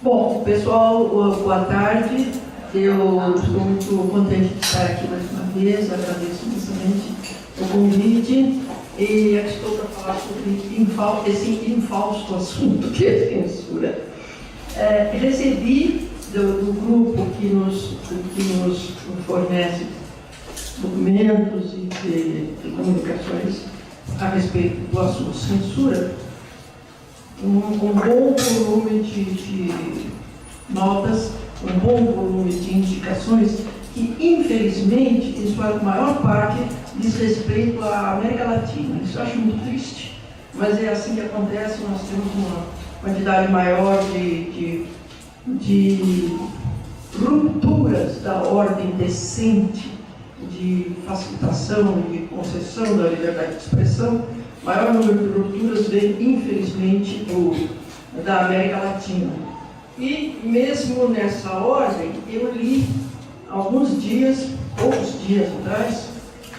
Bom, pessoal, boa tarde. Eu estou muito contente de estar aqui mais uma vez, agradeço imensamente o convite e estou para falar sobre esse infausto assunto que é censura. Recebi do grupo que nos fornece documentos e de comunicações a respeito do assunto censura, um bom volume de notas, um bom volume de indicações que, infelizmente, em sua maior parte, diz respeito à América Latina. Isso eu acho muito triste, mas é assim que acontece. Nós temos uma quantidade maior de rupturas da ordem decente, de facilitação e de concessão da liberdade de expressão. O maior número de rupturas vem, infelizmente, da América Latina. E, mesmo nessa ordem, eu li alguns dias, poucos dias atrás,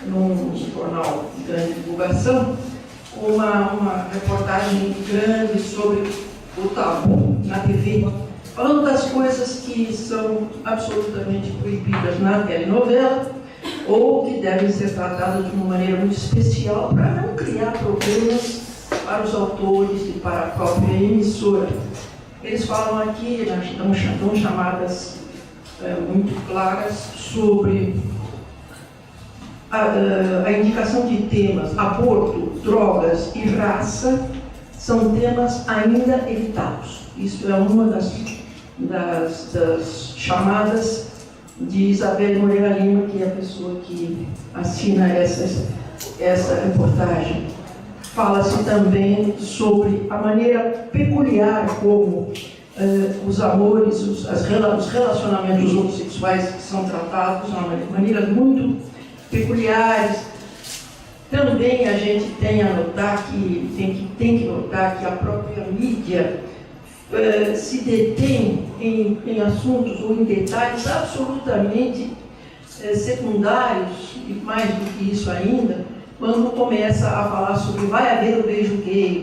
num jornal de grande divulgação, uma reportagem grande sobre o tabu na TV, falando das coisas que são absolutamente proibidas na telenovela, ou que devem ser tratadas de uma maneira muito especial para não criar problemas para os autores e para a própria emissora. Eles falam aqui, dão chamadas muito claras sobre a indicação de temas: aborto, drogas e raça são temas ainda evitados. Isso é uma das chamadas de Isabel Moreira Lima, que é a pessoa que assina essa reportagem. Fala-se também sobre a maneira peculiar como os amores, os relacionamentos homossexuais que são tratados de maneiras muito peculiares. Também a gente tem que notar que a própria mídia se detém em assuntos ou em detalhes absolutamente secundários, e mais do que isso ainda, quando começa a falar sobre vai haver o beijo gay,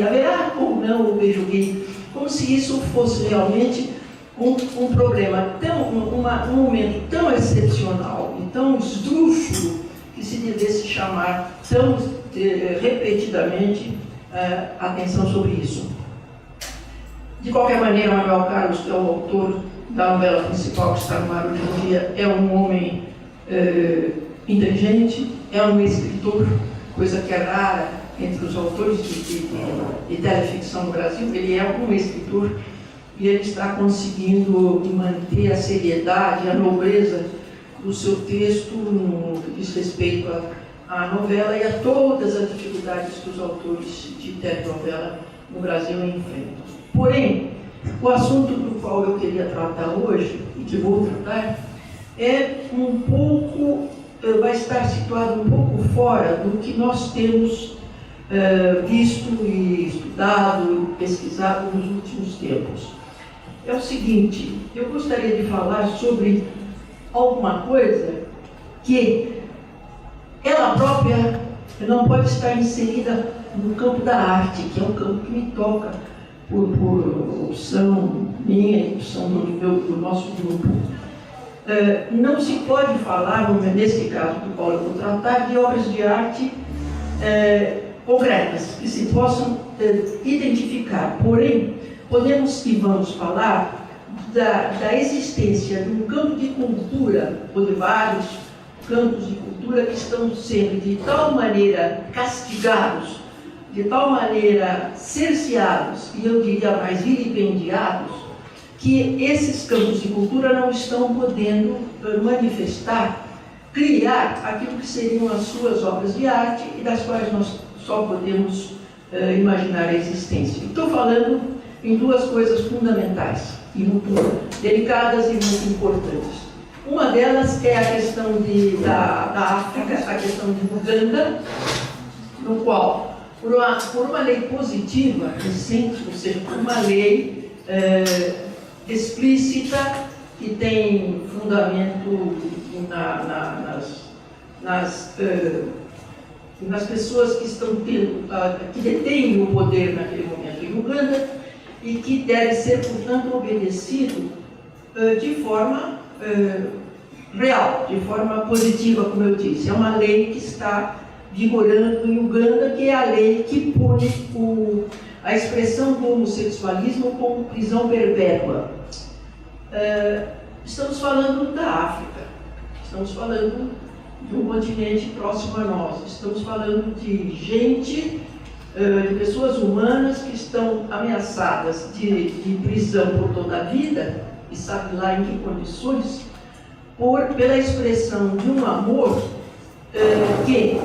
haverá ou não o beijo gay, como se isso fosse realmente um problema, um momento tão excepcional e tão esdrúxulo que se devesse chamar tão repetidamente atenção sobre isso. De qualquer maneira, Manuel Carlos, que é o autor da novela principal que está no ar hoje em dia, é um homem inteligente, é um escritor, coisa que é rara entre os autores de teleficção no Brasil. Ele é um escritor e ele está conseguindo manter a seriedade, a nobreza do seu texto no que diz respeito à novela e a todas as dificuldades que os autores de telenovela no Brasil enfrentam. Porém, o assunto do qual eu queria tratar hoje, e que vou tratar, vai estar situado um pouco fora do que nós temos visto e estudado e pesquisado nos últimos tempos. É o seguinte: eu gostaria de falar sobre alguma coisa que ela própria não pode estar inserida no campo da arte, que é um campo que me toca por opção minha e opção do nosso grupo. Não se pode falar, nesse caso do qual eu vou tratar, de obras de arte concretas, que se possam identificar. Porém, podemos e vamos falar da existência de um campo de cultura, ou de vários campos de cultura que estão sendo de tal maneira castigados, de tal maneira cerceados, e eu diria mais vilipendiados, que esses campos de cultura não estão podendo manifestar, criar aquilo que seriam as suas obras de arte e das quais nós só podemos imaginar a existência. Estou falando em duas coisas fundamentais e muito delicadas e muito importantes. Uma delas é a questão da África, a questão de Uganda, no qual, por uma lei positiva recente, ou seja, por uma lei explícita que tem fundamento nas pessoas que estão que detêm o poder naquele momento em Uganda, e que deve ser, portanto, obedecido de forma real, de forma positiva, como eu disse. É uma lei que está vigorando em Uganda, que é a lei que pune a expressão do homossexualismo como prisão perpétua. Estamos falando da África, estamos falando de um continente próximo a nós, estamos falando de gente, de pessoas humanas que estão ameaçadas de prisão por toda a vida, e sabe lá em que condições, pela expressão de um amor que,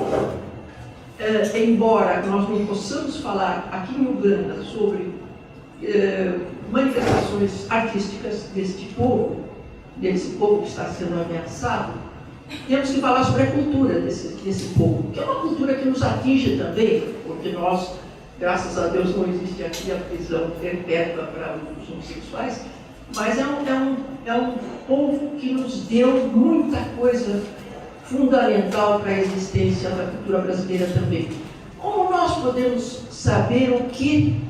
embora nós não possamos falar aqui em Uganda sobre manifestações artísticas desse povo que está sendo ameaçado, temos que falar sobre a cultura desse povo, que é uma cultura que nos atinge também, porque nós, graças a Deus, não existe aqui a prisão perpétua para os homossexuais, mas é um povo que nos deu muita coisa fundamental para a existência da cultura brasileira também. Como nós podemos saber o que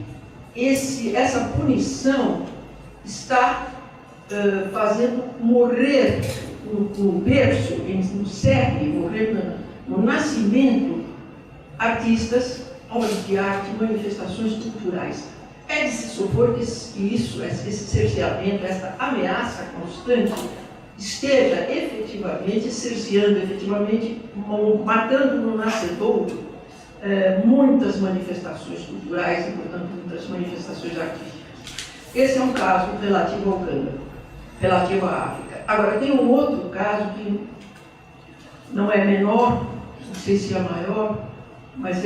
essa punição está fazendo morrer no berço, no cerne, morrer no nascimento, artistas, obras de arte, manifestações culturais? É de se supor que isso, esse cerceamento, essa ameaça constante, esteja efetivamente cerceando, efetivamente matando no nascedouro muitas manifestações culturais e, portanto, muitas manifestações artísticas. Esse é um caso relativo ao Uganda, relativo à África. Agora, tem um outro caso que não é menor, não sei se é maior, mas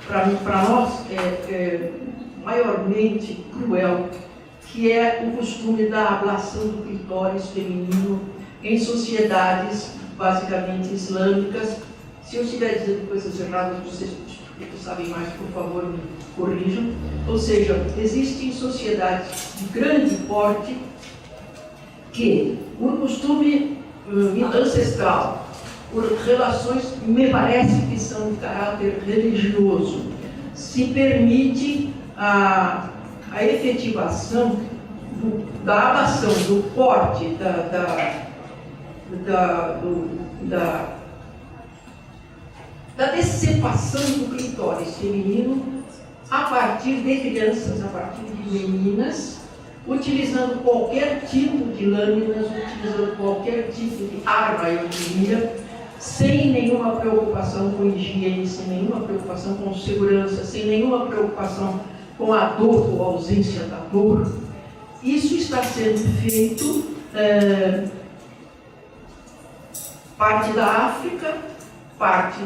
para nós, maiormente cruel, que é o costume da ablação do clitóris feminino em sociedades basicamente islâmicas. Se eu estiver dizendo coisas erradas, vocês que sabem mais, por favor, me corrijam. Ou seja, existem sociedades de grande porte que, por costume ancestral, por relações, me parece que são de caráter religioso, se permite a efetivação da ablação, do corte, da decepação do clitóris feminino a partir de crianças, a partir de meninas, utilizando qualquer tipo de lâminas, utilizando qualquer tipo de arma, eu diria, sem nenhuma preocupação com higiene, sem nenhuma preocupação com segurança, sem nenhuma preocupação com a dor ou a ausência da dor. Isso está sendo feito parte da África, parte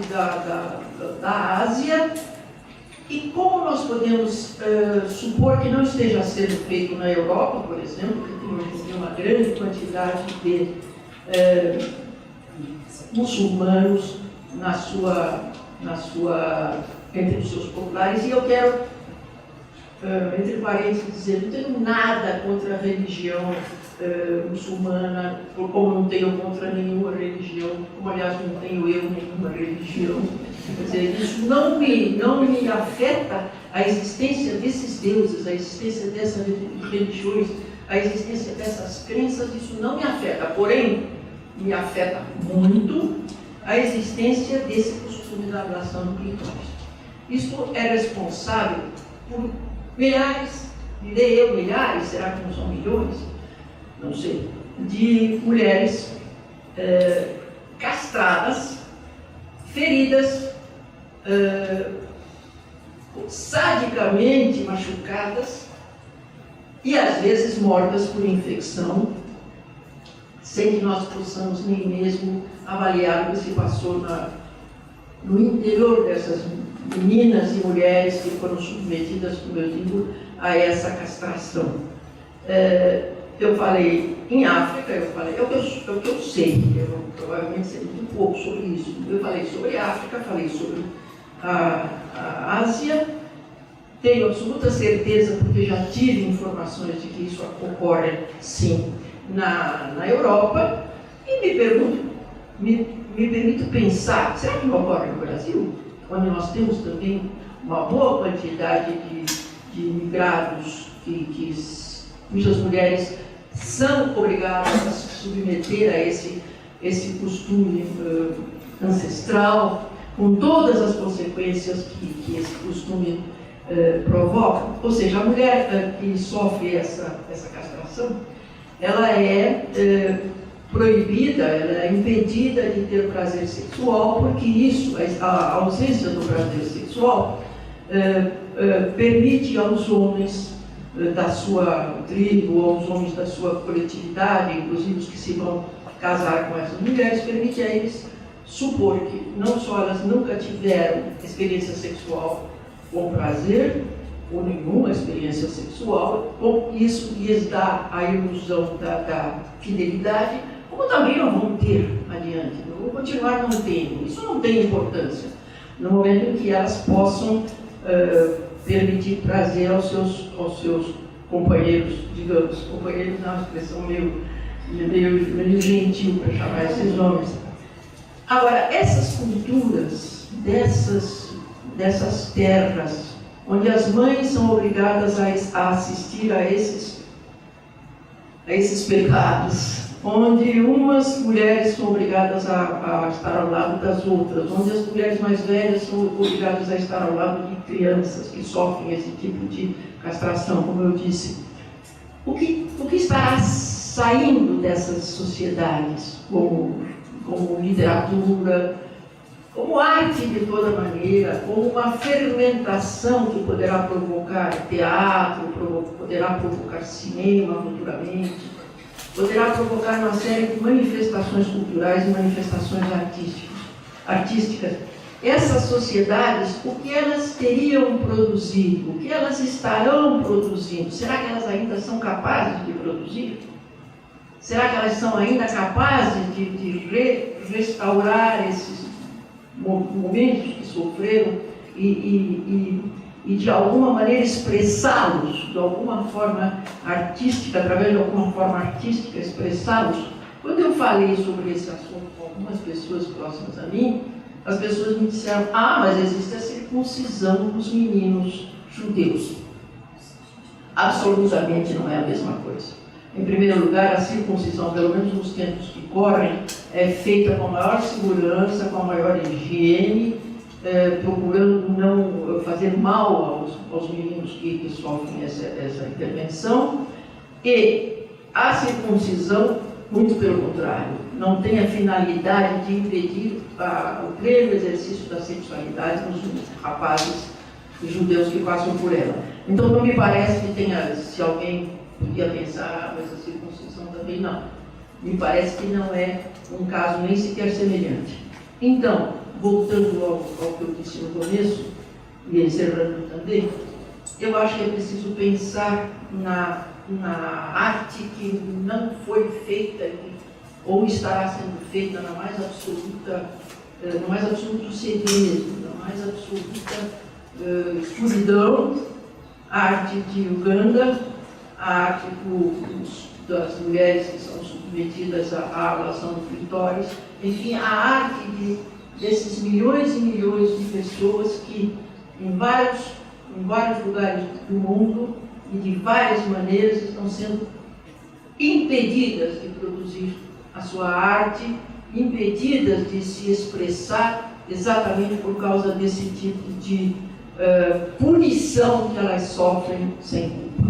da Ásia, e como nós podemos supor que não esteja sendo feito na Europa, por exemplo, que tem uma grande quantidade de muçulmanos entre os seus populares, e eu quero, entre parênteses, dizer, não tenho nada contra a religião muçulmana, como não tenho contra nenhuma religião, como aliás não tenho eu nenhuma religião. Quer dizer, isso não me afeta a existência desses deuses, a existência dessas religiões, a existência dessas crenças, isso não me afeta. Porém, me afeta muito a existência desse costume da ablação do clitóris. Isto é responsável por milhares, direi eu milhares, será que não são milhões? Não sei, de mulheres castradas, feridas, sadicamente machucadas e às vezes mortas por infecção, sem que nós possamos nem mesmo avaliar o que se passou no interior dessas meninas e mulheres que foram submetidas, como eu digo, a essa castração. Eu falei em África, é o que eu sei, eu provavelmente sei muito pouco sobre isso. Eu falei sobre a África, falei sobre a Ásia, tenho absoluta certeza, porque já tive informações de que isso ocorre, sim, na Europa, e me permito pensar, será que não ocorre no Brasil? Onde nós temos também uma boa quantidade de imigrados cujas mulheres são obrigadas a se submeter a esse costume ancestral, com todas as consequências que esse costume provoca. Ou seja, a mulher que sofre essa castração, ela é proibida, ela é impedida de ter prazer sexual, porque isso, a ausência do prazer sexual, permite aos homens da sua tribo, aos homens da sua coletividade, inclusive os que se vão casar com essas mulheres, permite a eles supor que não só elas nunca tiveram experiência sexual com prazer, ou nenhuma experiência sexual, isso lhes dá a ilusão da fidelidade, como também não vão ter adiante, não vão continuar não tendo. Isso não tem importância no momento em que elas possam permitir prazer aos seus companheiros, digamos, companheiros é uma expressão meio gentil para chamar esses homens. Agora, essas culturas dessas terras, onde as mães são obrigadas a assistir a esses pecados, onde umas mulheres são obrigadas a estar ao lado das outras, onde as mulheres mais velhas são obrigadas a estar ao lado de crianças que sofrem esse tipo de castração, como eu disse. O que estará saindo dessas sociedades, como literatura, como arte de toda maneira, como uma fermentação que poderá provocar teatro, poderá provocar cinema futuramente, poderá provocar uma série de manifestações culturais e manifestações artísticas. Essas sociedades, o que elas teriam produzido, o que elas estarão produzindo, será que elas ainda são capazes de produzir? Será que elas são ainda capazes de restaurar esses momentos que sofreram e de alguma maneira expressá-los, de alguma forma artística, através de alguma forma artística expressá-los? Quando eu falei sobre esse assunto com algumas pessoas próximas a mim, as pessoas me disseram: mas existe a circuncisão dos meninos judeus. Absolutamente não é a mesma coisa. Em primeiro lugar, a circuncisão, pelo menos nos tempos que correm, é feita com a maior segurança, com a maior higiene, procurando não fazer mal aos meninos que sofrem essa intervenção. E a circuncisão, muito pelo contrário, não tem a finalidade de impedir o pleno exercício da sexualidade nos rapazes judeus que passam por ela. Então não me parece que tenha, se alguém podia pensar, mas a circuncisão também não. Me parece que não é um caso nem sequer semelhante. Então, voltando ao que eu disse no começo, e encerrando também, eu acho que é preciso pensar na arte que não foi feita ou estará sendo feita no mais absoluto segredo, na mais absoluta escuridão, a arte de Uganda, a arte das mulheres que são submetidas à ablação do clitóris, enfim, a arte desses milhões e milhões de pessoas que em vários lugares do mundo e de várias maneiras estão sendo impedidas de produzir a sua arte, impedidas de se expressar exatamente por causa desse tipo de punição que elas sofrem sem culpa.